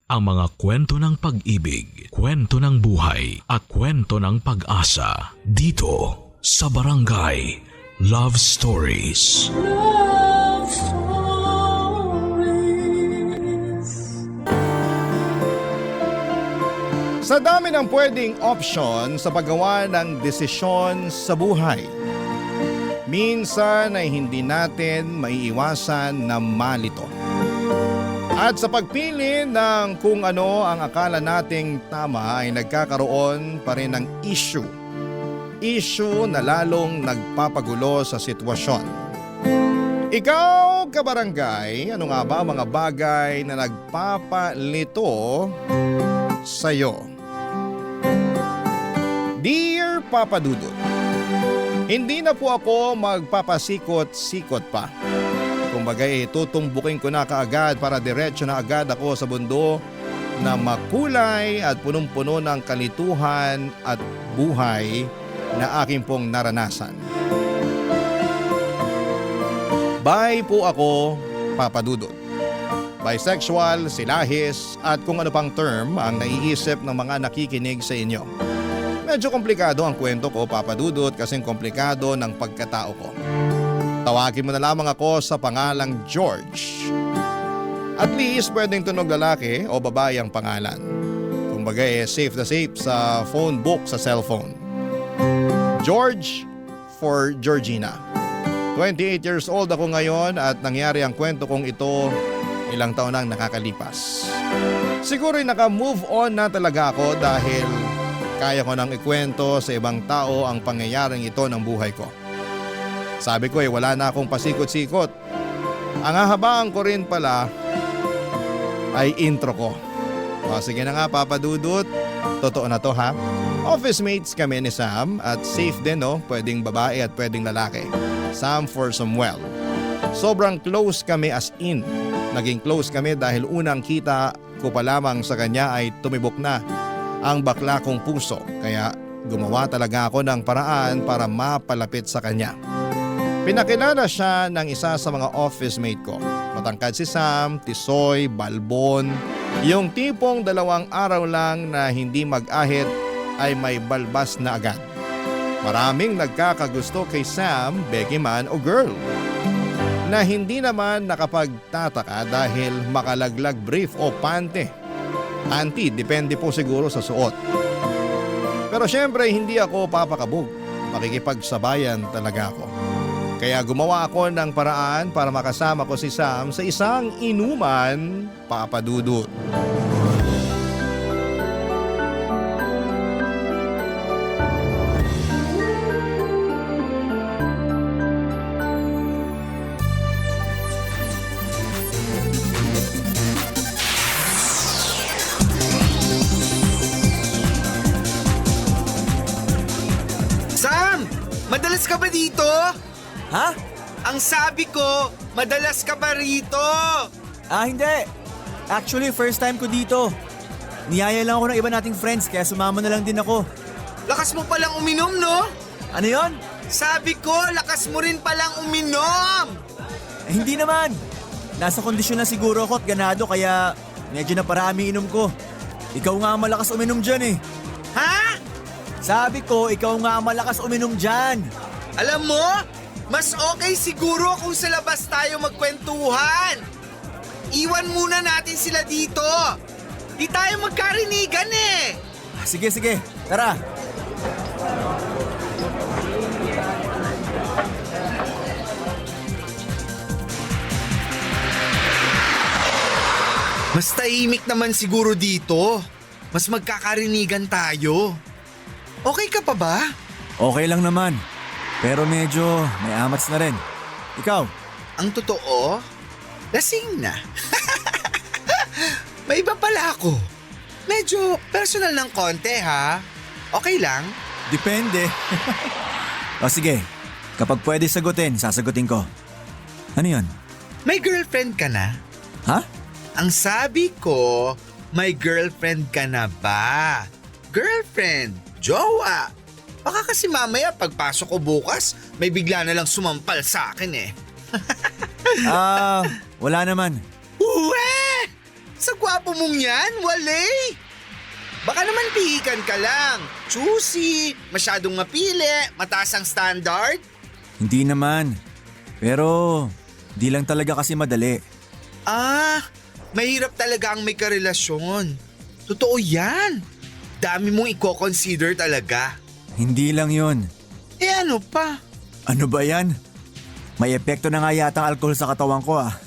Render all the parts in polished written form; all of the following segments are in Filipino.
ang mga kwento ng pag-ibig, kwento ng buhay at kwento ng pag-asa dito sa Barangay Love Stories. Love Stories. Sa dami ng pwedeng option sa paggawa ng desisyon sa buhay, minsan ay hindi natin maiiwasan na malito. At sa pagpili ng kung ano ang akala nating tama ay nagkakaroon pa rin ng issue. Issue na lalong nagpapagulo sa sitwasyon. Ikaw, kabarangay, ano nga ba mga bagay na nagpapalito sa'yo? Dear Papa Dudut, hindi na po ako magpapasikot-sikot pa. Kumbaga tutumbukin ko na kaagad para diretso na agad ako sa mundo na makulay at punong-puno ng kalituhan at buhay na aking pong naranasan. Bye po ako, Papa Dudut. Bisexual, silahis at kung ano pang term ang naiisip ng mga nakikinig sa inyo. Medyo komplikado ang kwento ko, Papa Dudut, kasing komplikado ng pagkatao ko. Tawagin mo na lamang ako sa pangalang George. At least pwedeng tunog lalaki o babae ang pangalan. Kumbaga safe na safe sa phone book sa cellphone. George for Georgina. 28 years old ako ngayon at nangyari ang kwento kong ito ilang taon nang nakakalipas. Siguro naka-move on na talaga ako dahil kaya ko nang ikwento sa ibang tao ang pangyayaring ito ng buhay ko. Sabi ko wala na akong pasikot-sikot. Ang hahabaan ko rin pala ay intro ko. O sige na nga Papa Dudut, totoo na to ha. Office mates kami ni Sam at safe din pwedeng babae at pwedeng lalaki. Sam for Samuel. Sobrang close kami as in. Naging close kami dahil unang kita ko pa lamang sa kanya ay tumibok na ang bakla kong puso, kaya gumawa talaga ako ng paraan para mapalapit sa kanya. Pinakilala siya ng isa sa mga office mate ko. Matangkad si Sam, tisoy, balbon, yung tipong 2 araw lang na hindi mag-ahit ay may balbas na agad. Maraming nagkakagusto kay Sam, Becky man o girl, na hindi naman nakapagtataka dahil makalaglag brief o pante. Anti, depende po siguro sa suot. Pero syempre hindi ako papakabog. Makikipagsabayan talaga ako. Kaya gumawa ako ng paraan para makasama ko si Sam sa isang inuman, Papa Dudut. Madalas ka ba dito? Ha? Ang sabi ko, madalas ka ba rito? Hindi. Actually, first time ko dito. Niyaya lang ako ng iba nating friends kaya sumama na lang din ako. Lakas mo palang uminom, no? Ano yon? Sabi ko, lakas mo rin palang uminom! Hindi naman. Nasa kondisyon na siguro ako at ganado kaya medyo naparami inom ko. Ikaw nga ang malakas uminom dyan eh. Ha? Sabi ko, ikaw nga ang malakas uminom dyan. Alam mo, mas okay siguro kung sa labas tayo magkwentuhan. Iwan muna natin sila dito. Di tayo magkarinigan eh. Sige, tara. Mas tahimik naman siguro dito. Mas magkakarinigan tayo. Okay ka pa ba? Okay lang naman. Pero medyo may amats na rin. Ikaw? Ang totoo, lasing na. May iba pala ako. Medyo personal ng konti ha. Okay lang? Depende. O sige, kapag pwede sagutin, sasagutin ko. Ano yun? May girlfriend ka na? Ha? Ang sabi ko, may girlfriend ka na ba? Girlfriend, jowa. Baka kasi mamaya pagpasok ko bukas, may bigla na lang sumampal sa akin eh. Wala naman. Uwe! Sa gwapo mong yan, wale! Baka naman pihikan ka lang. Choosy, masyadong mapili, mataas ang standard. Hindi naman. Pero di lang talaga kasi madali. Ah, mahirap talaga ang may karelasyon. Totoo yan. Dami mong i-consider talaga. Hindi lang yon. Eh ano pa? Ano ba yan? May epekto na nga yata ang alcohol sa katawan ko ah.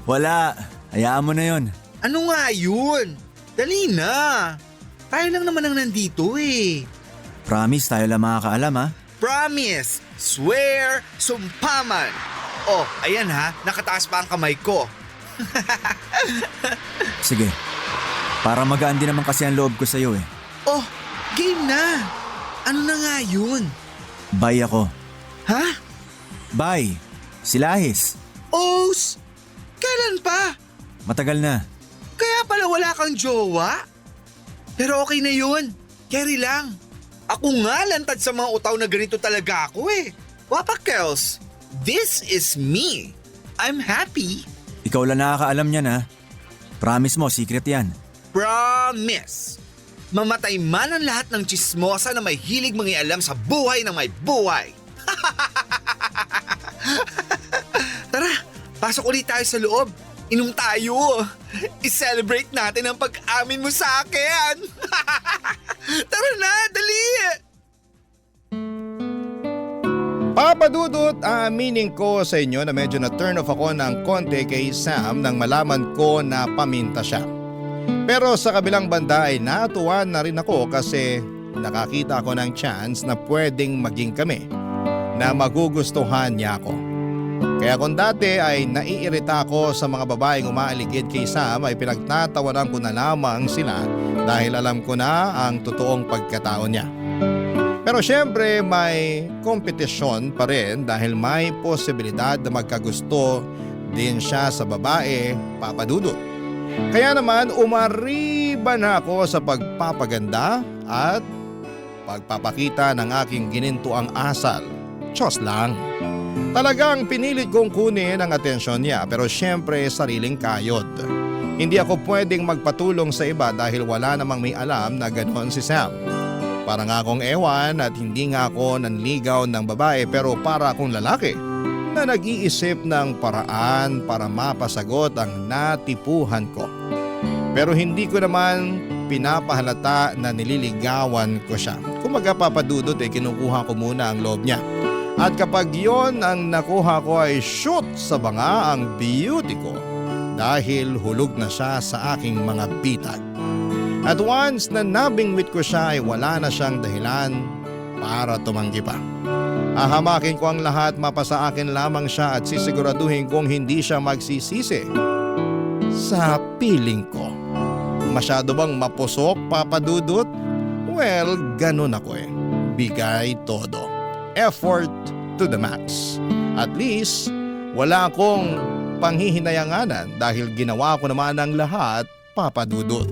Wala, hayaan mo na yon. Ano nga yun? Dali na. Tayo lang naman ang nandito eh. Promise tayo lang makakaalam ha. Promise, swear, sumpaman. Oh, ayan ha, nakataas pa ang kamay ko. Sige, para magaan din naman kasi ang loob ko sa'yo eh. Oh, game na. Ano na nga yun? Bye ako. Ha? Bye. Silahis. Os? Kailan pa? Matagal na. Kaya pala wala kang jowa? Pero okay na yun. Carry lang. Ako nga lantad sa mga utaw na ganito talaga ako eh. Wapakels, this is me. I'm happy. Ikaw lang nakakaalam niyan ha. Promise mo, secret yan. Promise. Mamatay man ang lahat ng chismosa na may hilig mangialam sa buhay ng may buhay. Tara, pasok ulit tayo sa loob. Inom tayo. I-celebrate natin ang pag-amin mo sa akin. Tara na, dali. Papa Dudut, aaminin ko sa inyo na medyo na-turn off ako ng konti kay Sam nang malaman ko na paminta siya. Pero sa kabilang banda ay natuwa na rin ako kasi nakakita ako ng chance na pwedeng maging kami, na magugustuhan niya ako. Kaya kung dati ay naiirita ako sa mga babaeng umaaligid kay Sam, ay pinagtatawanan ko na lamang sila dahil alam ko na ang totoong pagkatao niya. Pero syempre may kompetisyon pa rin dahil may posibilidad na magkagusto din siya sa babae, Papa Dudut. Kaya naman umariba na ako sa pagpapaganda at pagpapakita ng aking ginintuang asal. Diyos lang. Talagang pinilit kong kunin ang atensyon niya pero syempre sariling kayod. Hindi ako pwedeng magpatulong sa iba dahil wala namang may alam na ganoon si Sam. Para nga akong ewan at hindi nga ako nanligaw ng babae pero para akong lalaki na nag-iisip ng paraan para mapasagot ang natipuhan ko. Pero hindi ko naman pinapahalata na nililigawan ko siya. Kumaga papadudot kinukuha ko muna ang loob niya. At kapag yon ang nakuha ko ay shoot sa banga ang beauty ko dahil hulog na siya sa aking mga bitag. At once na nabingwit ko siya ay wala na siyang dahilan para tumanggi pa. Ahamakin ko ang lahat, mapasa akin lamang siya at sisiguraduhin kong hindi siya magsisisi sa piling ko. Masyado bang mapusok, Papa Dudut? Well, ganun ako eh. Bigay todo. Effort to the max. At least, wala akong panghihinayanganan dahil ginawa ko naman ang lahat, Papa Dudut.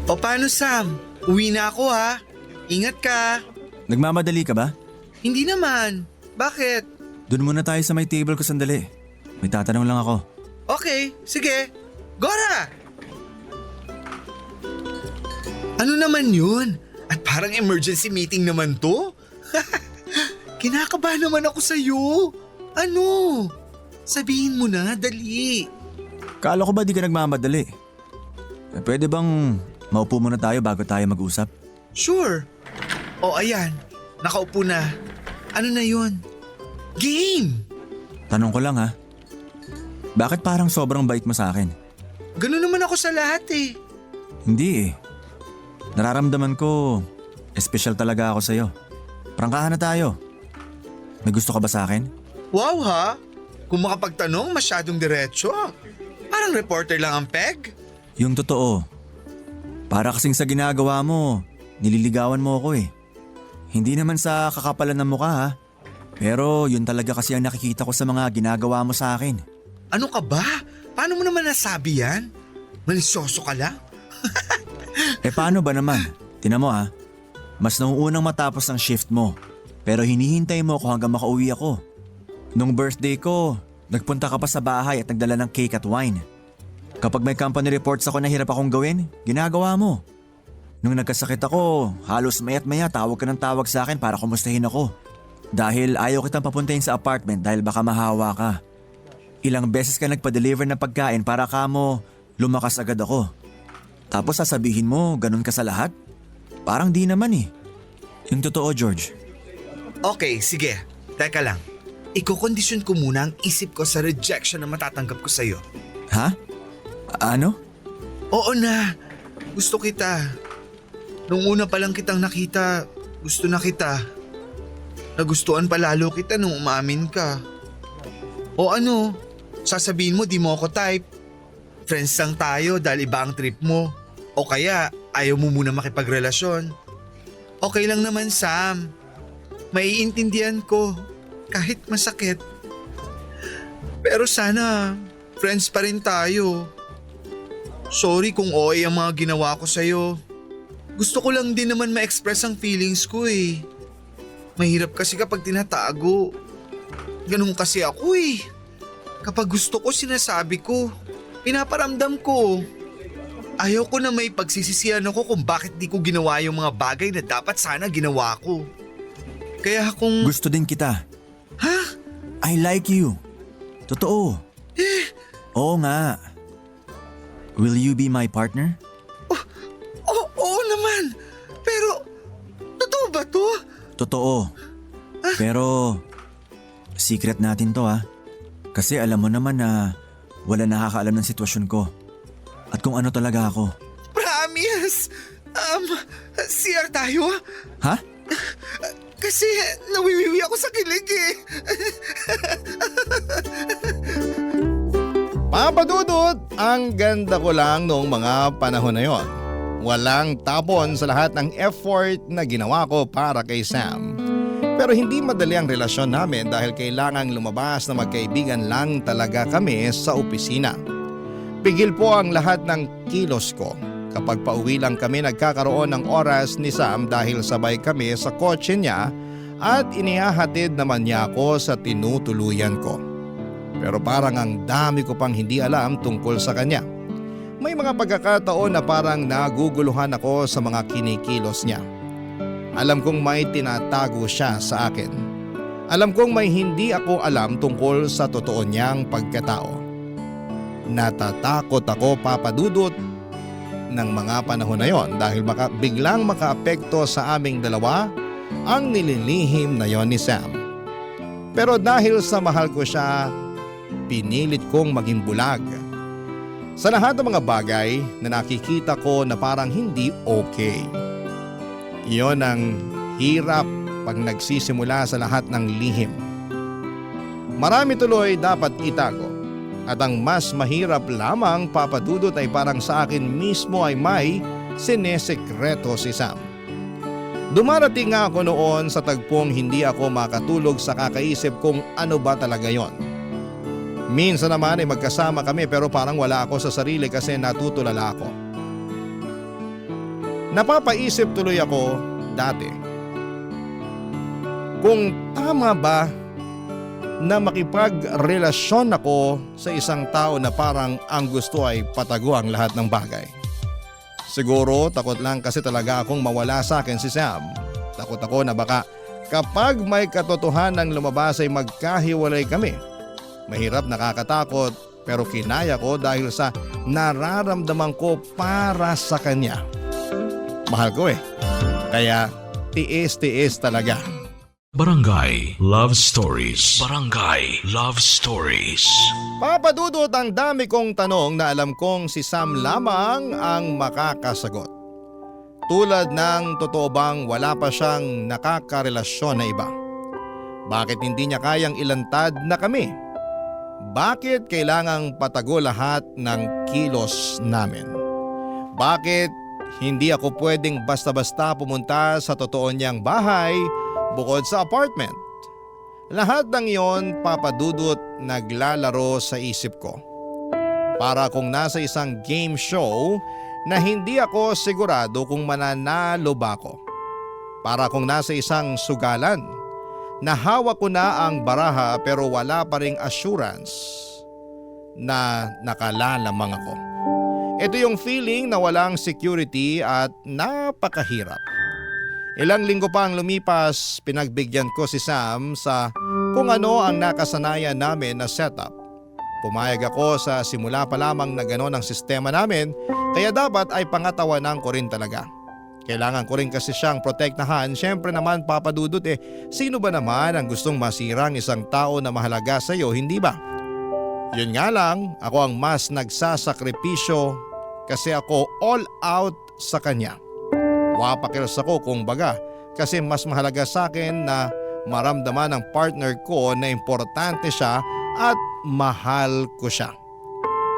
O paano Sam? Uwi na ako ha. Ingat ka. Nagmamadali ka ba? Hindi naman. Bakit? Doon muna tayo sa may table ko sandali. May tatanong lang ako. Okay, sige. Gora! Ano naman yun? At parang emergency meeting naman to? Kinakabahan naman ako sa'yo. Ano? Sabihin mo na, dali. Kala ko ba di ka nagmamadali? Pwede bang maupo muna tayo bago tayo mag-usap? Sure. O ayan, nakaupo na. Ano na yun? Game! Tanong ko lang ha. Bakit parang sobrang bait mo sa akin? Ganun naman ako sa lahat eh. Hindi eh. Nararamdaman ko, espesyal talaga ako sa'yo. Prangkahan na tayo. May gusto ka ba sa akin? Wow ha? Kung makapagtanong, masyadong diretso. Parang reporter lang ang peg. Yung totoo. Para kasing sa ginagawa mo, nililigawan mo ako eh. Hindi naman sa kakapalan ng mukha ha. Pero yun talaga kasi ang nakikita ko sa mga ginagawa mo sa akin. Ano ka ba? Paano mo naman nasabi yan? Malisyoso ka lang? Eh paano ba naman? Tinan mo ha, mas nauunang matapos ang shift mo. Pero hinihintay mo ako hanggang makauwi ako. Nung birthday ko, nagpunta ka pa sa bahay at nagdala ng cake at wine. Kapag may company reports ako na hirap akong gawin, ginagawa mo. Nung nagkasakit ako, halos maya't maya tawag ka ng tawag sa akin para kumustahin ako. Dahil ayaw kitang papuntahin sa apartment dahil baka mahawa ka. Ilang beses ka nagpa-deliver ng pagkain para kamo lumakas agad ako. Tapos sasabihin mo, ganun ka sa lahat? Parang di naman eh. Yung totoo, George. Okay, sige. Teka lang. Iko-condition ko muna ang isip ko sa rejection na matatanggap ko sa'yo. Ha? Ano? Oo na. Gusto kita. Nung una pa lang kitang nakita, gusto na kita. Nagustuhan pa lalo kita nung umamin ka. O ano, sasabihin mo di mo ako type. Friends lang tayo dahil iba ang trip mo. O kaya ayaw mo muna makipagrelasyon. Okay lang naman, Sam. Maiintindihan ko kahit masakit. Pero sana friends pa rin tayo. Sorry kung OA ang mga ginawa ko sa'yo. Gusto ko lang din naman ma-express ang feelings ko eh. Mahirap kasi kapag tinatago. Ganun kasi ako eh. Kapag gusto ko sinasabi ko, pinaparamdam ko. Ayaw ko na may pagsisisihan ako kung bakit di ko ginawa yung mga bagay na dapat sana ginawa ko. Kaya kung… Gusto din kita. Ha? I like you. Totoo. Oo nga. Will you be my partner? Oo naman. Pero, totoo ba to? Totoo. Pero, secret natin to ha. Kasi alam mo naman na wala nakakaalam ng sitwasyon ko. At kung ano talaga ako. Promise! CR tayo? Ha? Kasi nawiwiwi ako sa kilig eh. Papa Dudut, ang ganda ko lang noong mga panahon na yon. Walang tapon sa lahat ng effort na ginawa ko para kay Sam. Pero hindi madali ang relasyon namin dahil kailangang lumabas na magkaibigan lang talaga kami sa opisina. Pigil po ang lahat ng kilos ko. Kapag pauwi lang kami nagkakaroon ng oras ni Sam dahil sabay kami sa kotse niya at inihahatid naman niya ako sa tinutuluyan ko. Pero parang ang dami ko pang hindi alam tungkol sa kanya. May mga pagkakataon na parang naguguluhan ako sa mga kinikilos niya. Alam kong may tinatago siya sa akin. Alam kong may hindi ako alam tungkol sa totoo niyang pagkatao. Natatakot ako, Papa Dudut, ng mga panahon na yon dahil biglang makaapekto sa aming dalawa ang nililihim na yon ni Sam. Pero dahil sa mahal ko siya, pinilit kong maging bulag. Sa lahat ng mga bagay na nakikita ko na parang hindi okay. Iyon ang hirap pag nagsisimula sa lahat ng lihim. Marami tuloy dapat itago. At ang mas mahirap lamang, Papa Dudut, ay parang sa akin mismo ay may sinesekreto si Sam. Dumarating nga ako noon sa tagpong hindi ako makatulog sa kakaisip kung ano ba talaga yon. Minsan naman ay magkasama kami pero parang wala ako sa sarili kasi natutulala ako. Napapaisip tuloy ako dati kung tama ba na makipagrelasyon ako sa isang tao na parang ang gusto ay patago ang lahat ng bagay. Siguro takot lang kasi talaga akong mawala sa akin si Sam. Takot ako na baka kapag may katotohanan lumabas ay magkahiwalay kami. Mahirap, nakakatakot pero kinaya ko dahil sa nararamdaman ko para sa kanya. Mahal ko eh. Kaya tiis-tiis talaga. Barangay Love Stories. Barangay Love Stories. Papa Dudut, ang dami kong tanong na alam kong si Sam lamang ang makakasagot. Tulad ng totoo bang wala pa siyang nakakarelasyon na iba? Bakit hindi niya kayang ilantad na kami? Bakit kailangang patago lahat ng kilos namin? Bakit hindi ako pwedeng basta-basta pumunta sa totoo niyang bahay bukod sa apartment? Lahat ng iyon, Papa Dudut, naglalaro sa isip ko. Para kung nasa isang game show na hindi ako sigurado kung mananalo ba ako. Para kung nasa isang sugalan na hawak ko na ang baraha pero wala pa ring assurance na nakalalamang ako. Ito yung feeling na walang security at napakahirap. Ilang linggo pa ang lumipas, pinagbigyan ko si Sam sa kung ano ang nakasanayan namin na setup. Pumayag ako sa simula pa lamang na gano'n ang sistema namin, kaya dapat ay pangatawanan ko rin talaga. Kailangan ko rin kasi siyang protektahan. Siyempre naman papadudot sino ba naman ang gustong masirang isang tao na mahalaga sa iyo, hindi ba? Yun nga lang, ako ang mas nagsasakripisyo kasi ako all out sa kanya. Wapakils ako kung baga kasi mas mahalaga sa akin na maramdaman ng partner ko na importante siya at mahal ko siya.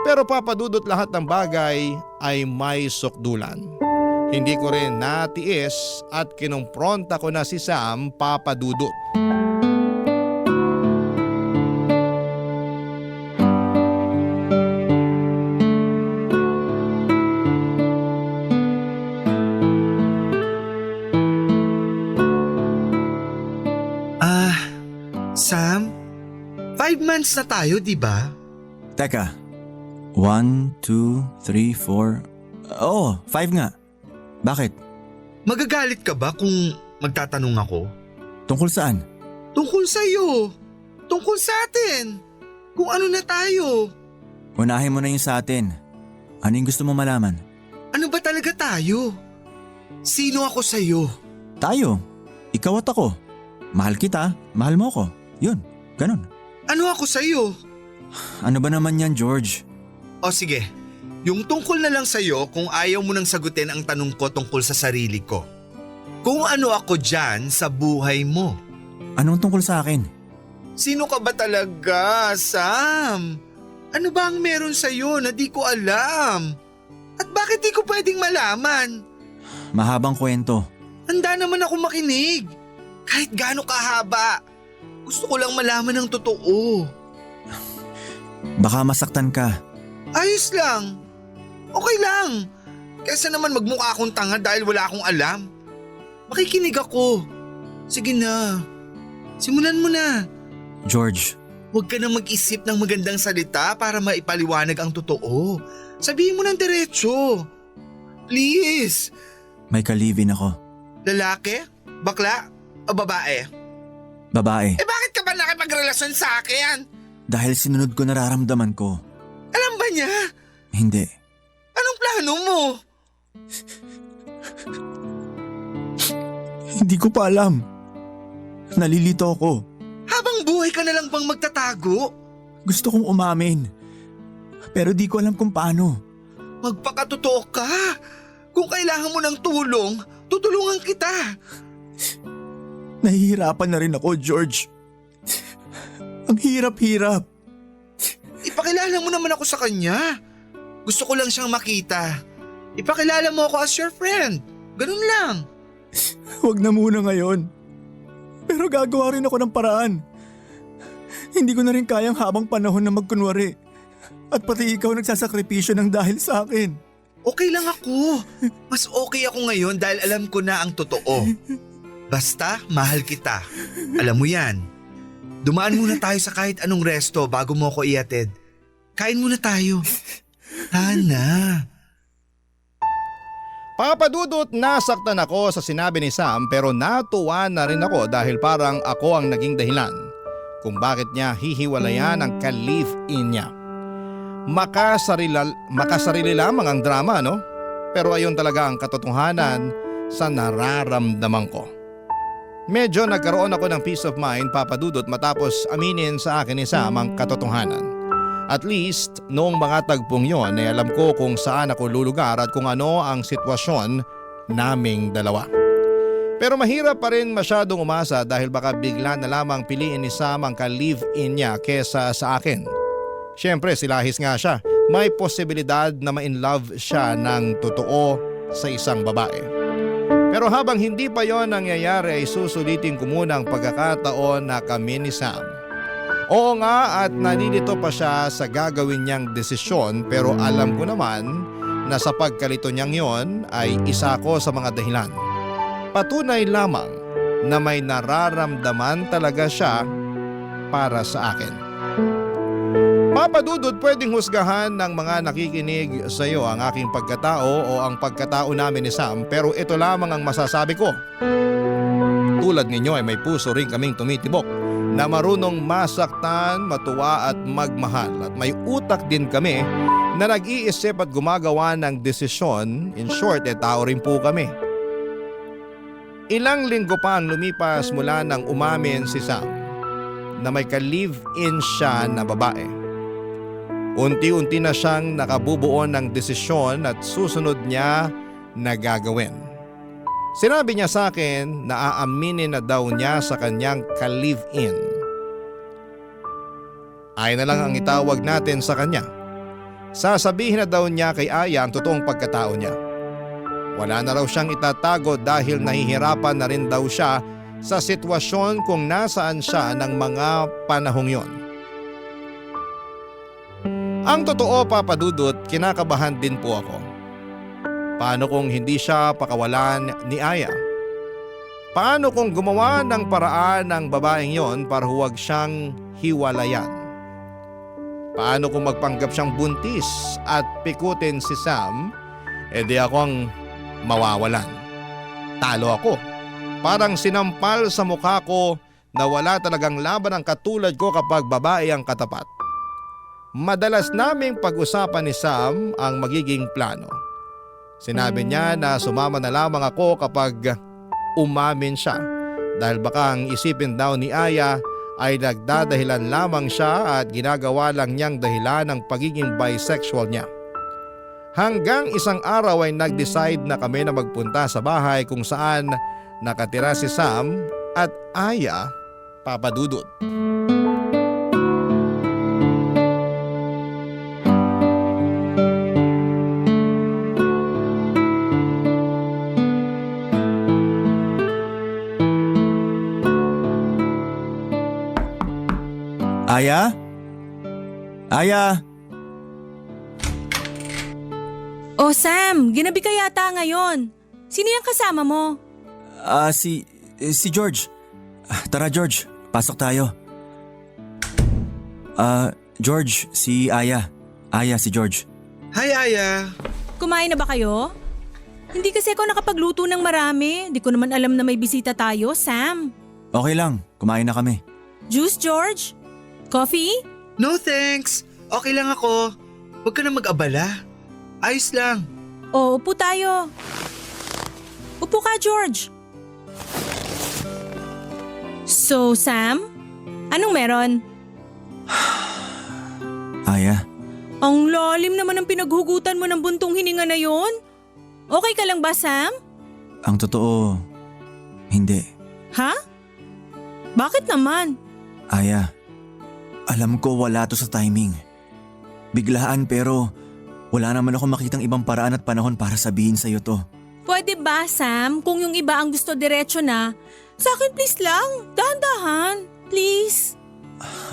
Pero papadudot lahat ng bagay ay may sukdulan. Hindi ko rin natiis at kinumpronta ko na si Sam, papadudot. Sam, 5 months na tayo, di ba? Teka, 1, 2, 3, 4… Oo, 5 nga. Bakit? Magagalit ka ba kung magtatanong ako? Tungkol saan? Tungkol sa'yo. Tungkol sa atin. Kung ano na tayo. Unahin mo na yung sa atin. Ano yung gusto mo malaman? Ano ba talaga tayo? Sino ako sa'yo? Tayo. Ikaw at ako. Mahal kita, mahal mo ako. Yun, ganun. Ano ako sa'yo? Ano ba naman yan, George? O sige, yung tungkol na lang sa'yo kung ayaw mo nang sagutin ang tanong ko tungkol sa sarili ko. Kung ano ako dyan sa buhay mo. Anong tungkol sa akin? Sino ka ba talaga, Sam? Ano ba ang meron sa'yo na di ko alam? At bakit di ko pwedeng malaman? Mahabang kwento. Handa naman ako makinig. Kahit gaano kahaba. Gusto ko lang malaman ng totoo. Baka masaktan ka. Ayos lang. Okay lang. Kesa naman magmukha akong tanga dahil wala akong alam. Makikinig ako. Sige na. Simulan mo na. George, Huwag ka na mag-isip ng magandang salita para maipaliwanag ang totoo. Sabihin mo ng diretso. Please. may kalivin ako. Lalaki? Bakla? O babae? Babae. Bakit ka ba nakipagrelasyon sa akin? Dahil sinunod ko nararamdaman ko. Alam ba niya? Hindi. Anong plano mo? Hindi ko pa alam. Nalilito ako. Habang buhay ka na lang bang magtatago? Gusto kong umamin. Pero di ko alam kung paano. Magpakatotoo ka. Kung kailangan mo ng tulong, tutulungan kita. Nahihirapan na rin ako, George. Ang hirap-hirap. Ipakilala mo naman ako sa kanya. Gusto ko lang siyang makita. Ipakilala mo ako as your friend. Ganun lang. Huwag na muna ngayon. Pero gagawa rin ako ng paraan. Hindi ko na rin kayang habang panahon na magkunwari. At pati ikaw nagsasakripisyo ng dahil sa akin. Okay lang ako. Mas okay ako ngayon dahil alam ko na ang totoo. Basta mahal kita. Alam mo yan. Dumaan muna tayo sa kahit anong resto bago mo ako iatid. Kain muna tayo. Hana. Papadudot, nasaktan ako sa sinabi ni Sam pero natuwa na rin ako dahil parang ako ang naging dahilan kung bakit niya hihiwalayan ang ka-live-in niya. Makasarili lamang ang drama, no? Pero ayun talaga ang katotohanan sa nararamdaman ko. Medyo nagkaroon ako ng peace of mind, papadudot, matapos aminin sa akin ni Sam ang katotohanan. At least noong mga tagpong yon ay alam ko kung saan ako lulugar at kung ano ang sitwasyon naming dalawa. Pero mahirap pa rin masyadong umasa dahil baka bigla na lamang piliin ni Sam ang ka-live-in niya kesa sa akin. Siyempre silahis nga siya, may posibilidad na ma-inlove siya ng totoo sa isang babae. Pero habang hindi pa yon nangyayari ay susulitin ko muna ang pagkakataon na kami ni Sam. Oo nga at nalilito pa siya sa gagawin niyang desisyon pero alam ko naman na sa pagkalito niyang yon ay isa ko sa mga dahilan. Patunay lamang na may nararamdaman talaga siya para sa akin. Papa Dudut, pwedeng husgahan ng mga nakikinig sa iyo ang aking pagkatao o ang pagkatao namin ni Sam, pero ito lamang ang masasabi ko. Tulad ninyo ay may puso rin kaming tumitibok na marunong masaktan, matuwa at magmahal, at may utak din kami na nag-iisip at gumagawa ng desisyon. In short, tao rin po kami. Ilang linggo pa ang lumipas mula nang umamin si Sam na may ka-live-in siya na babae. Unti-unti na siyang nakabubuo ng desisyon at susunod niya na gagawin. Sinabi niya sa akin na aaminin na daw niya sa kanyang ka-live-in. Ay na lang ang itawag natin sa kanya. Sasabihin na daw niya kay Aya ang totoong pagkatao niya. Wala na raw siyang itatago dahil nahihirapan na rin daw siya sa sitwasyon kung nasaan siya ng mga panahong yon. Ang totoo, Papa Dudut, kinakabahan din po ako. Paano kung hindi siya pakawalan ni Aya? Paano kung gumawa ng paraan ng babaeng yon para huwag siyang hiwalayan? Paano kung magpanggap siyang buntis at pikutin si Sam, di ako ang mawawalan? Talo ako. Parang sinampal sa mukha ko na wala talagang laban ang katulad ko kapag babae ang katapat. Madalas naming pag-usapan ni Sam ang magiging plano. Sinabi niya na sumama na lamang ako kapag umamin siya dahil baka ang isipin daw ni Aya ay nagdadahilan lamang siya at ginagawa lang niyang dahilan ng pagiging bisexual niya. Hanggang isang araw ay nag-decide na kami na magpunta sa bahay kung saan nakatira si Sam at Aya, Papa Dudut. Aya? Aya? Oh Sam, ginabi ka yata ngayon. Sino yung kasama mo? Si George. Tara George, pasok tayo. George, si Aya. Aya, si George. Hi, Aya. Kumain na ba kayo? Hindi kasi ako nakapagluto ng marami. Di ko naman alam na may bisita tayo, Sam. Okay lang, kumain na kami. Juice, George? Coffee? No thanks. Okay lang ako. Huwag ka na mag-abala. Ayos lang. O, upo tayo. Upo ka, George. So, Sam? Anong meron? Aya, Ang lalim naman ang pinaghugutan mo ng buntong hininga na yon. Okay ka lang ba, Sam? ang totoo, hindi. Ha? Bakit naman? Aya, alam ko wala to sa timing. Biglaan pero wala naman ako makitang ibang paraan at panahon para sabihin sa'yo to. Pwede ba, Sam? Kung yung iba ang gusto diretso na, sa akin please lang, dahan-dahan, please.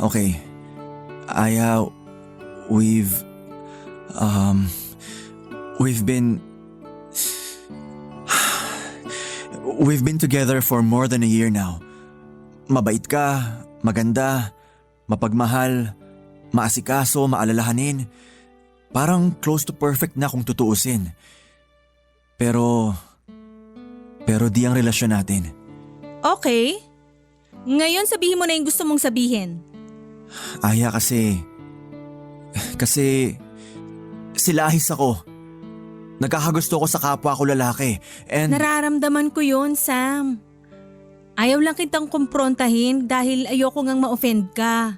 Okay. Aya, we've been together for more than a year now. Mabait ka, maganda, mapagmahal, maasikaso, maalalahanin. Parang close to perfect na kung tutuusin. Pero di ang relasyon natin. Okay. Ngayon sabihin mo na yung gusto mong sabihin. Aya, kasi silahis ako. Nagkakagusto ko sa kapwa ko lalaki. And Nararamdaman ko yun, Sam. Ayaw lang kitang kumprontahin dahil ayoko ngang ma-offend ka.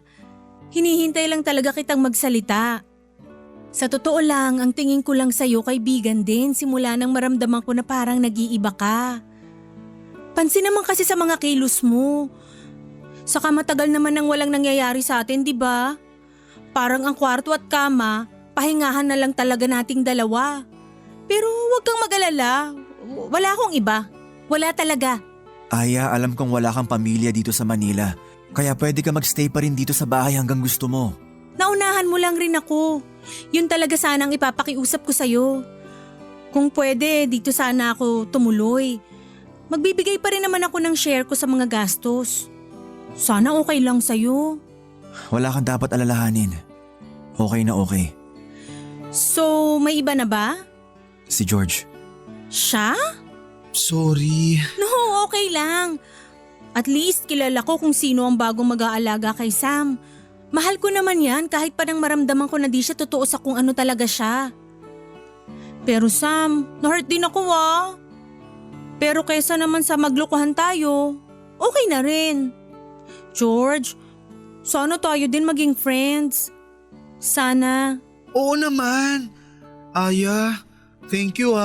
Hinihintay lang talaga kitang magsalita. Sa totoo lang, ang tingin ko lang sa'yo kaibigan din simula nang maramdaman ko na parang nag-iiba ka. Pansin naman kasi sa mga kilos mo. Saka matagal naman nang walang nangyayari sa atin, di ba? Parang ang kwarto at kama, pahingahan na lang talaga nating dalawa. Pero huwag kang mag-alala. Wala akong iba. Wala talaga. Aya, alam kong wala kang pamilya dito sa Manila. Kaya pwede ka magstay pa rin dito sa bahay hanggang gusto mo. Naunahan mo lang rin ako. Yun talaga sana ang ipapakiusap ko sa'yo. Kung pwede, dito sana ako tumuloy. Magbibigay pa rin naman ako ng share ko sa mga gastos. Sana okay lang sa'yo. Wala kang dapat alalahanin. Okay na okay. So, may iba na ba? Si George. Siya? Sorry. No, okay lang. At least kilala ko kung sino ang bagong mag-aalaga kay Sam. Mahal ko naman yan kahit parang maramdaman ko na di siya totoo sa kung ano talaga siya. Pero Sam, na-hurt din ako Pero kaysa naman sa maglokohan tayo, okay na rin. George, sana tayo din maging friends. Sana. Oo naman. Aya, thank you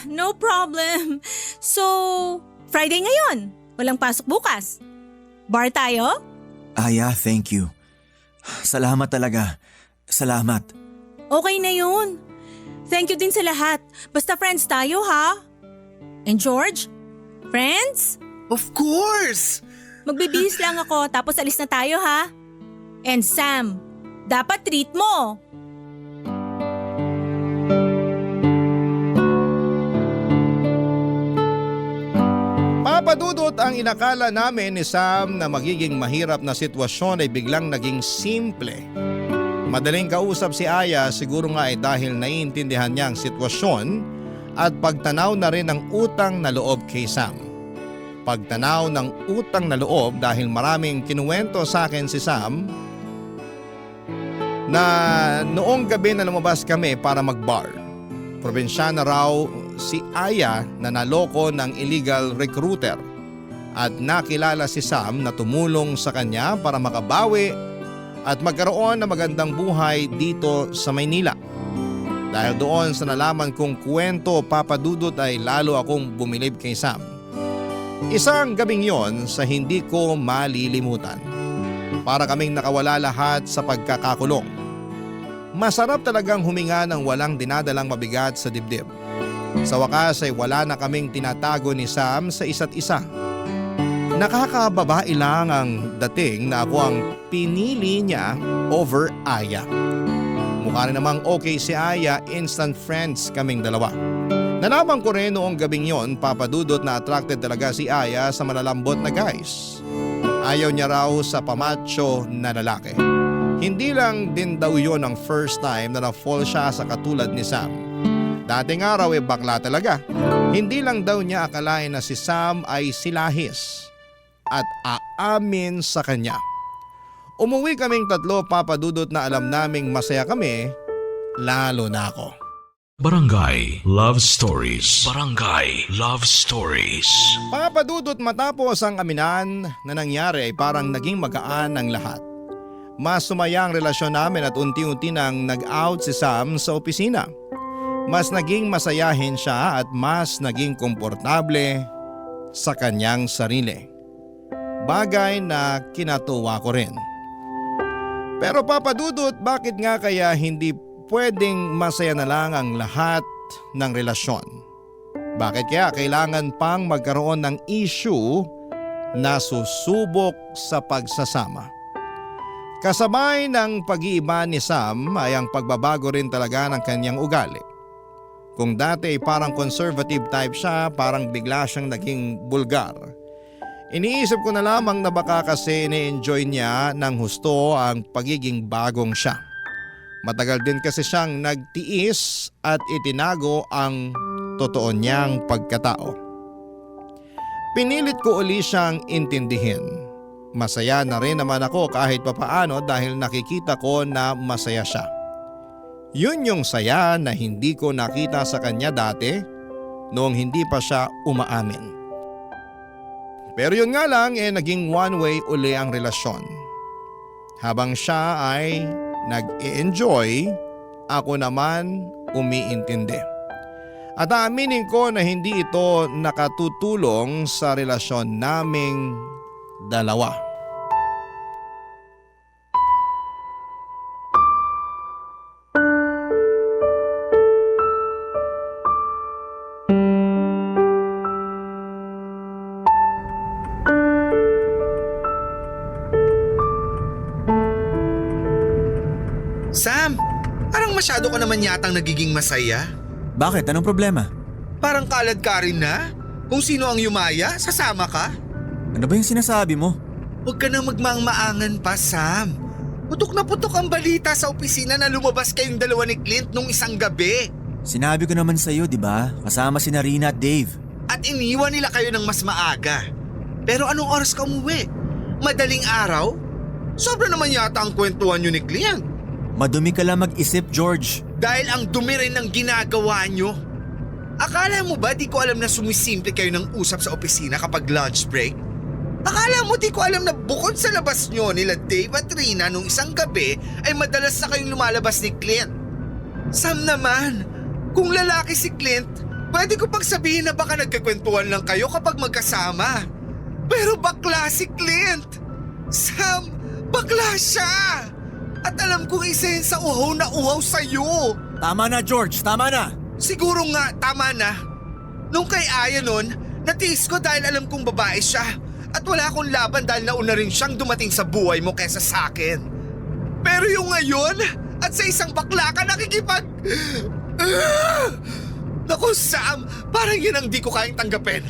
No problem. So, Friday ngayon. Walang pasok bukas. Bar tayo? Aya, thank you. Salamat talaga. Salamat. Okay na yun. Thank you din sa lahat. Basta friends tayo ha? And George? Friends? Of course! Magbibihis lang ako tapos alis na tayo ha? And Sam, dapat treat mo. Papadudot, ang inakala namin ni Sam na magiging mahirap na sitwasyon ay biglang naging simple. Madaling kausap si Aya, siguro nga ay dahil naiintindihan niya ang sitwasyon at pagtanaw na rin ng utang na loob kay Sam. Pagtanaw ng utang na loob dahil maraming kinuwento sa akin si Sam na noong gabi na lumabas kami para mag-bar. Probinsyana raw si Aya na naloko ng illegal recruiter at nakilala si Sam na tumulong sa kanya para makabawi at magkaroon ng magandang buhay dito sa Maynila. Dahil doon sa nalaman kong kwento, Papadudot, ay lalo akong bumilib kay Sam. Isang gabing yon sa hindi ko malilimutan. Para kaming nakawala lahat sa pagkakakulong. Masarap talagang huminga ng walang dinadalang mabigat sa dibdib. Sa wakas ay wala na kaming tinatago ni Sam sa isa't isa. Nakakababae lang ang dating na ako ang pinili niya over Aya. Mukha rin namang okay si Aya, instant friends kaming dalawa. Nalaman ko rin noong gabing yon, Papadudot, na attracted talaga si Aya sa malalambot na guys. Ayaw niya raw sa pamacho na lalaki. Hindi lang din daw yon ang first time na na-fall siya sa katulad ni Sam. Dating araw ay bakla talaga. Hindi lang daw niya akalain na si Sam ay silahis at aamin sa kanya. Umuwi kaming tatlo, Papadudot, na alam naming masaya kami, lalo na ako. Barangay Love Stories. Barangay Love Stories. Papadudot, matapos ang aminan na nangyari ay parang naging magaan ang lahat. Mas sumaya ang relasyon namin at unti-unti nang nag-out si Sam sa opisina. Mas naging masayahin siya at mas naging komportable sa kanyang sarili. Bagay na kinatuwa ko rin. Pero Papadudot, bakit nga kaya hindi pwedeng masaya na lang ang lahat ng relasyon? Bakit kaya kailangan pang magkaroon ng issue na susubok sa pagsasama? Kasabay ng pag-iiba ni Sam ay ang pagbabago rin talaga ng kanyang ugali. Kung dati ay parang conservative type siya, parang bigla siyang naging bulgar. Iniisip ko na lamang na baka kasi ni-enjoy niya ng husto ang pagiging bagong siya. Matagal din kasi siyang nagtiis at itinago ang totoo niyang pagkatao. Pinilit ko uli siyang intindihin. Masaya na rin naman ako kahit papaano dahil nakikita ko na masaya siya. Yun yung saya na hindi ko nakita sa kanya dati noong hindi pa siya umaamin. Pero yun nga lang naging one way uli ang relasyon. Habang siya ay nag-e-enjoy, ako naman umiintindi. At aaminin ko na hindi ito nakatutulong sa relasyon naming dalawa. Sam, parang masyado ka naman yatang nagiging masaya. Bakit? Anong problema? Parang kalad ka rin na? Kung sino ang yumaya, sasama ka? Ano ba yung sinasabi mo? Huwag ka na magmaang-maangan pa, Sam. Putok na putok ang balita sa opisina na lumabas kayong dalawa ni Clint nung isang gabi. Sinabi ko naman sa'yo, di ba? Kasama si Rina at Dave. At iniwan nila kayo ng mas maaga. Pero anong oras ka umuwi? Madaling araw? Sobra naman yata ang kwentuhan nyo ni Clint. Madumi ka lang mag-isip, George. Dahil ang dumi rin ng ginagawa nyo. Akala mo ba di ko alam na sumisimple kayo ng usap sa opisina kapag lunch break? Akala mo di ko alam na bukod sa labas nyo nila Dave at Rina nung isang gabi ay madalas na kayong lumalabas ni Clint? Sam naman, kung lalaki si Clint, pwede ko pang sabihin na baka nagkakwentuhan lang kayo kapag magkasama. Pero bakla si Clint! Sam, bakla siya! At alam kong isa yun sa uhaw na uhaw sa'yo. Tama na, George. Tama na. Siguro nga, tama na. Nung kay Aya nun, natiis ko dahil alam kong babae siya. At wala akong laban dahil nauna rin siyang dumating sa buhay mo kesa sa akin. Pero yung ngayon, at sa isang bakla ka nakikipag... Naku Sam, parang yan ang di ko kayang tanggapin.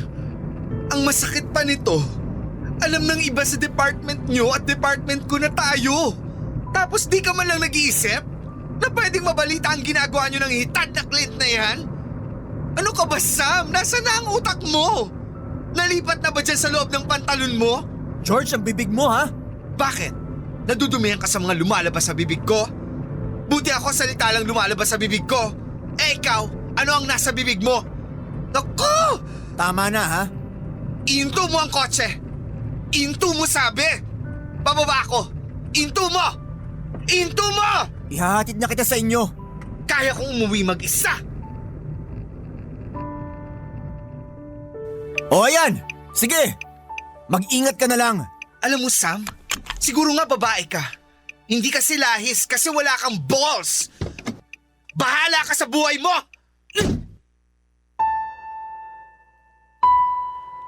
Ang masakit pa nito, alam ng iba sa department nyo at department ko na tayo. Tapos di ka man lang nag-iisip na pwedeng mabalita ang ginagawa nyo ng hitad na Clint na yan? Ano ka ba Sam? Nasaan na ang utak mo? Nalipat na ba dyan sa loob ng pantalon mo? George, ang bibig mo, ha? Bakit? Nadudumihan ka sa mga lumalabas sa bibig ko? Buti ako salita lang lumalabas sa bibig ko. Eh ikaw, ano ang nasa bibig mo? Naku! Tama na, ha? Into mo ang kotse! Into mo sabi! Bababa ako! Into mo! Into mo! Ihahatid na kita sa inyo. Kaya kong umuwi mag-isa! O ayan! Sige! Mag-ingat ka na lang. Alam mo Sam, siguro nga babae ka. Hindi ka silahis kasi wala kang balls! Bahala ka sa buhay mo!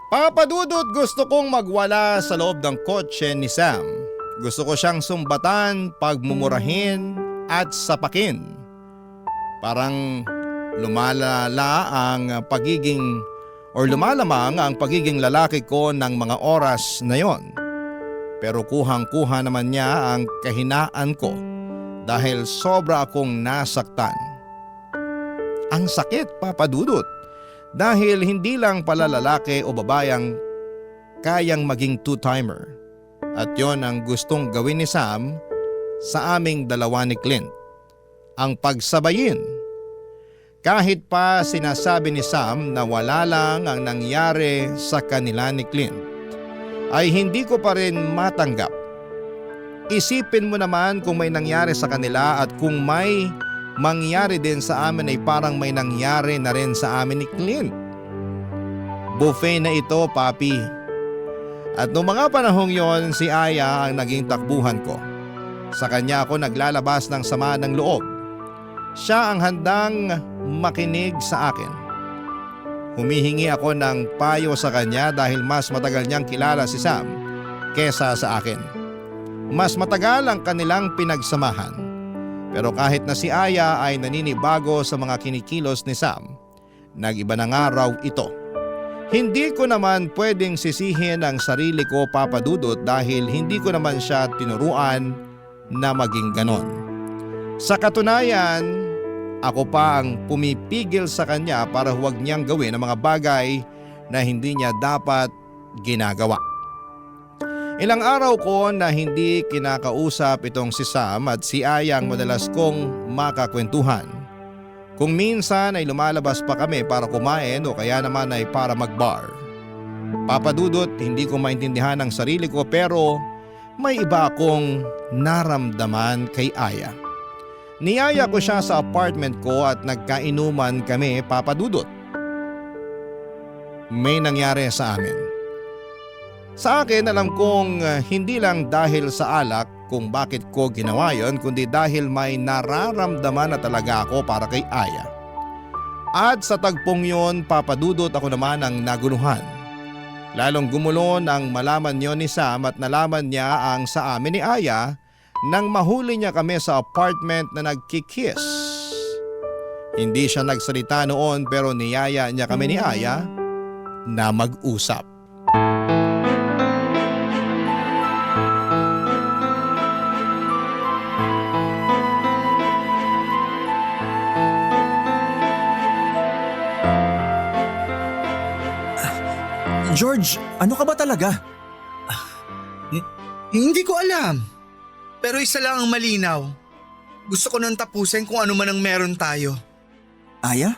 Papadudot, gusto kong magwala sa loob ng kotse ni Sam. Gusto ko siyang sumbatan, pagmumurahin at sapakin. Parang lumalamang ang pagiging lalaki ko ng mga oras na yon. Pero kuhang-kuha naman niya ang kahinaan ko dahil sobra akong nasaktan. Ang sakit, Papadudot, dahil hindi lang pala lalaki o babayang kayang maging two-timer. At yon ang gustong gawin ni Sam sa aming dalawa ni Clint. Ang pagsabayin. Kahit pa sinasabi ni Sam na wala lang ang nangyari sa kanila ni Clint, ay hindi ko pa rin matanggap. Isipin mo naman kung may nangyari sa kanila at kung may mangyari din sa amin ay parang may nangyari na rin sa amin ni Clint. Buffet na ito, papi. At noong mga panahong yon, si Aya ang naging takbuhan ko. Sa kanya ako naglalabas ng sama ng loob. Siya ang handang makinig sa akin. Humihingi ako ng payo sa kanya dahil mas matagal niyang kilala si Sam kesa sa akin. Mas matagal ang kanilang pinagsamahan. Pero kahit na si Aya ay naninibago sa mga kinikilos ni Sam, nag-iba na nga raw ito. Hindi ko naman pwedeng sisihin ang sarili ko, Papadudot, dahil hindi ko naman siya tinuruan na maging ganon. Sa katunayan, ako pa ang pumipigil sa kanya para huwag niyang gawin ang mga bagay na hindi niya dapat ginagawa. Ilang araw ko na hindi kinakausap itong si Sam at si Aya ang madalas kong makakwentuhan. Kung minsan ay lumalabas pa kami para kumain o kaya naman ay para magbar. Papadudot, hindi ko maintindihan ang sarili ko pero may iba akong naramdaman kay Aya. Niyaya ko siya sa apartment ko at nagkainuman kami, Papadudot. May nangyari sa amin. Sa akin alam kong hindi lang dahil sa alak kung bakit ko ginawa yon, kundi dahil may nararamdaman na talaga ako para kay Aya. At sa tagpong yon, Papadudot, ako naman ang naguluhan. Lalong gumulo nang malaman yon ni Sam at nalaman niya ang sa amin ni Aya nang mahuli niya kami sa apartment na nagkikiss. Hindi siya nagsalita noon pero niyaya niya kami ni Aya na mag-usap. George, ano ka ba talaga? Hindi ko alam. Pero isa lang ang malinaw. Gusto ko nang tapusin kung ano man ang meron tayo. Aya?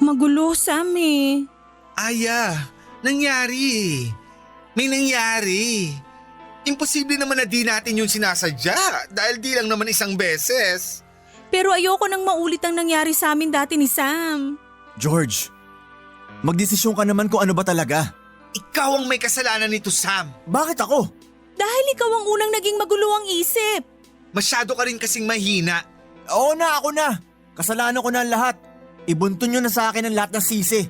Magulo, Sam eh. Aya, nangyari. May nangyari. Imposible naman na di natin yung sinasadya dahil di lang naman isang beses. Pero ayoko nang maulit ang nangyari sa amin dati ni Sam. George, magdesisyon ka naman kung ano ba talaga. Ikaw ang may kasalanan nito, Sam. Bakit ako? Dahil ikaw ang unang naging magulo ang isip. Masyado ka rin kasing mahina. Oo na, ako na. Kasalanan ko na ang lahat. Ibuntun nyo na sa akin ang lahat ng sisi.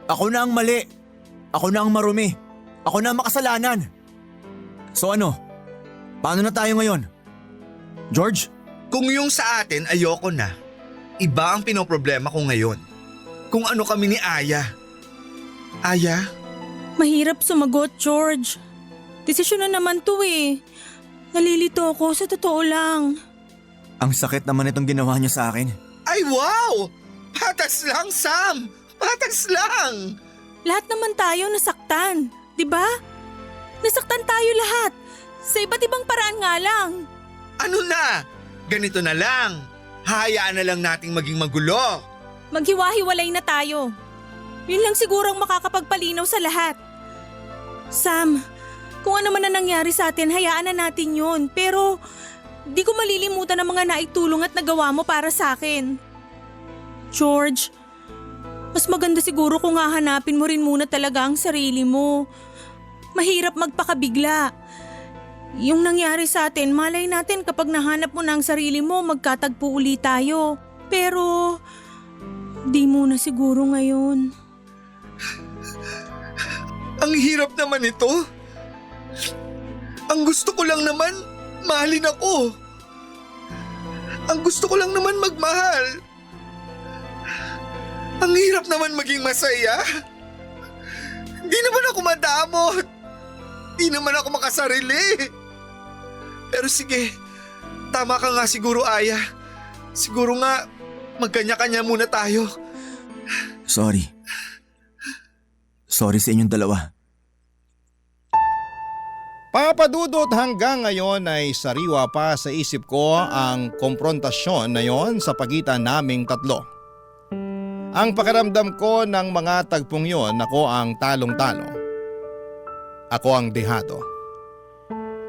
Ako na ang mali. Ako na ang marumi. Ako na ang makasalanan. So ano? Paano na tayo ngayon? George? Kung yung sa atin, ayoko na. Iba ang pinoproblema ko ngayon. Kung ano kami ni Aya. Aya? Mahirap sumagot, George. Desisyon na naman to eh. Nalilito ako, sa totoo lang. Ang sakit naman itong ginawa niyo sa akin. Ay wow! Patas lang, Sam! Patas lang! Lahat naman tayo nasaktan, di ba? Nasaktan tayo lahat. Sa iba't ibang paraan nga lang. Ano na? Ganito na lang. Hahayaan na lang nating maging magulo. Maghiwa-hiwalay na tayo. Yun lang siguro ang makakapagpalinaw sa lahat. Sam, kung ano man na nangyari sa atin, hayaan na natin yun. Pero di ko malilimutan ang mga naitulong at nagawa mo para sa akin. George, mas maganda siguro kung hahanapin mo rin muna talaga ang sarili mo. Mahirap magpakabigla. Yung nangyari sa atin, malay natin kapag nahanap mo na ang sarili mo, magkatagpo uli tayo. Pero di muna siguro ngayon. Ang hirap naman ito. Ang gusto ko lang naman, mahalin ako. Ang gusto ko lang naman magmahal. Ang hirap naman maging masaya. Di naman ako madamot. Di naman ako makasarili. Pero sige, tama ka nga siguro, Aya. Siguro nga, magkanya-kanya muna tayo. Sorry. Sorry sa inyong dalawa. Papadudot hanggang ngayon ay sariwa pa sa isip ko ang komprontasyon na yon sa pagitan naming tatlo. Ang pakiramdam ko ng mga tagpong yon, ako ang talong-talo. Ako ang dehado.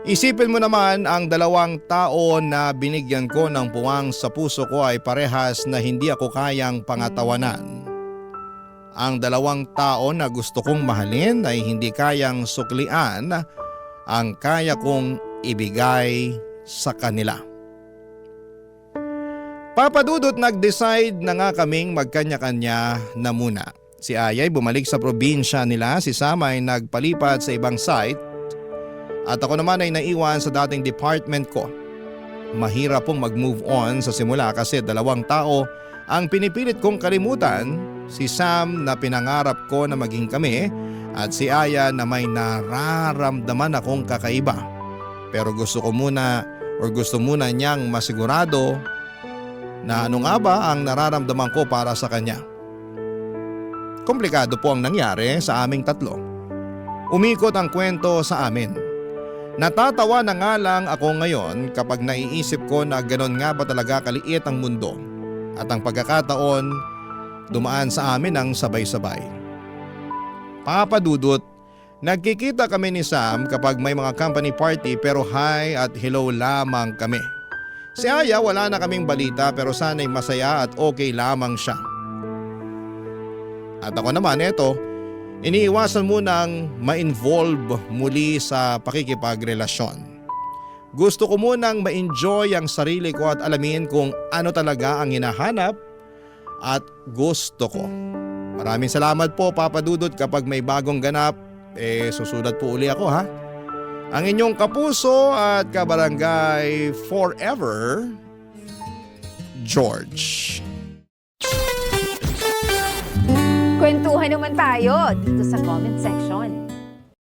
Isipin mo naman, ang dalawang tao na binigyan ko ng puwang sa puso ko ay parehas na hindi ako kayang pangatawanan. Ang dalawang tao na gusto kong mahalin ay hindi kayang suklian ang kaya kong ibigay sa kanila. Papadudot, nag-decide na nga kaming magkanya-kanya na muna. Si Aya ay bumalik sa probinsya nila, si Sam ay nagpalipat sa ibang site at ako naman ay naiwan sa dating department ko. Mahirap pong mag-move on sa simula kasi dalawang tao ang pinipilit kong kalimutan, si Sam na pinangarap ko na maging kami at si Aya na may nararamdaman akong kakaiba. Pero gusto muna niyang masigurado na ano nga ba ang nararamdaman ko para sa kanya. Komplikado po ang nangyari sa aming tatlo. Umikot ang kwento sa amin. Natatawa na nga lang ako ngayon kapag naiisip ko na ganon nga ba talaga kaliit ang mundo at ang pagkakataon dumaan sa amin ng sabay-sabay. Papadudot, nagkikita kami ni Sam kapag may mga company party pero hi at hello lamang kami. Si Aya wala na kaming balita pero sana'y masaya at okay lamang siya. At ako naman eto, iniiwasan munang ma-involve muli sa pakikipagrelasyon. Gusto ko munang ma-enjoy ang sarili ko at alamin kung ano talaga ang hinahanap at gusto ko. Maraming salamat po, Papa Dudut, kapag may bagong ganap, susulat po uli ako, ha? Ang inyong kapuso at kabarangay forever, George. naman tayo dito sa comment section.